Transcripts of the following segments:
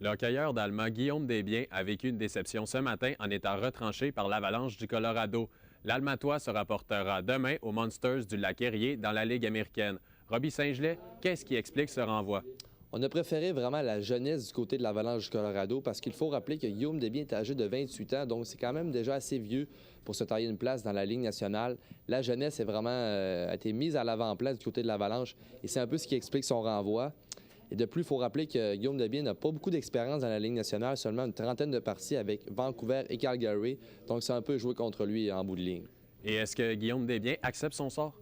Le hockeyeur d'Alma Guillaume Desbiens a vécu une déception ce matin en étant retranché par l'Avalanche du Colorado. L'Almatois se rapportera demain aux Monsters du Lac-Érié dans la Ligue américaine. Robbie Saint-Gelais, qu'est-ce qui explique ce renvoi? On a préféré vraiment la jeunesse du côté de l'Avalanche du Colorado parce qu'il faut rappeler que Guillaume Desbiens est âgé de 28 ans, donc c'est quand même déjà assez vieux pour se tailler une place dans la Ligue nationale. La jeunesse est vraiment a été mise à l'avant-plan du côté de l'Avalanche et c'est un peu ce qui explique son renvoi. Et de plus, il faut rappeler que Guillaume Desbiens n'a pas beaucoup d'expérience dans la Ligue nationale, seulement une trentaine de parties avec Vancouver et Calgary, donc c'est un peu joué contre lui en bout de ligne. Et est-ce que Guillaume Desbiens accepte son sort?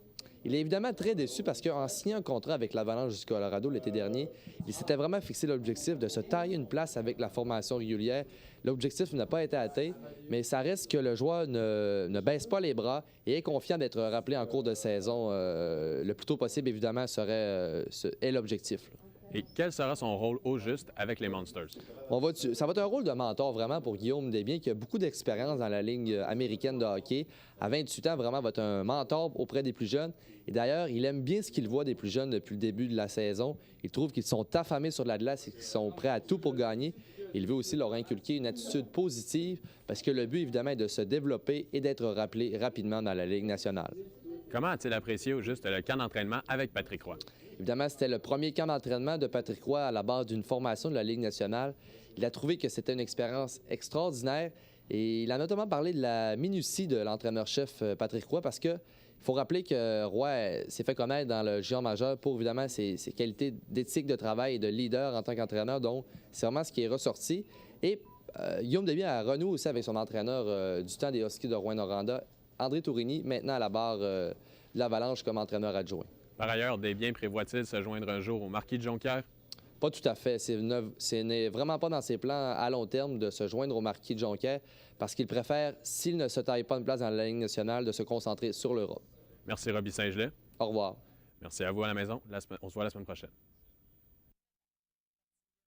Il est évidemment très déçu parce qu'en signant un contrat avec l'Avalanche du Colorado l'été dernier, il s'était vraiment fixé l'objectif de se tailler une place avec la formation régulière. L'objectif n'a pas été atteint, mais ça reste que le joueur ne baisse pas les bras et est confiant d'être rappelé en cours de saison. Le plus tôt possible, évidemment, est l'objectif. Et quel sera son rôle au juste avec les Monsters? Ça va être un rôle de mentor vraiment pour Guillaume Desbiens qui a beaucoup d'expérience dans la ligne américaine de hockey. À 28 ans, vraiment, va être un mentor auprès des plus jeunes. Et d'ailleurs, il aime bien ce qu'il voit des plus jeunes depuis le début de la saison. Il trouve qu'ils sont affamés sur la glace et qu'ils sont prêts à tout pour gagner. Il veut aussi leur inculquer une attitude positive parce que le but, évidemment, est de se développer et d'être rappelé rapidement dans la Ligue nationale. Comment a-t-il apprécié au juste le camp d'entraînement avec Patrick Roy? Évidemment, c'était le premier camp d'entraînement de Patrick Roy à la base d'une formation de la Ligue nationale. Il a trouvé que c'était une expérience extraordinaire et il a notamment parlé de la minutie de l'entraîneur-chef Patrick Roy parce qu'il faut rappeler que Roy s'est fait connaître dans le junior majeur pour évidemment ses qualités d'éthique de travail et de leader en tant qu'entraîneur. Donc, c'est vraiment ce qui est ressorti. Et Guillaume Desbiens a renoué aussi avec son entraîneur du temps des Huskies de Rouyn-Noranda, André Tourigny, maintenant à la barre de l'Avalanche comme entraîneur adjoint. Par ailleurs, Desbiens prévoit-il se joindre un jour au Marquis de Jonquière? Pas tout à fait. Ce n'est vraiment pas dans ses plans à long terme de se joindre au Marquis de Jonquière parce qu'il préfère, s'il ne se taille pas une place dans la Ligue nationale, de se concentrer sur l'Europe. Merci Robbie Saint-Gelais. Au revoir. Merci à vous à la maison. On se voit la semaine prochaine.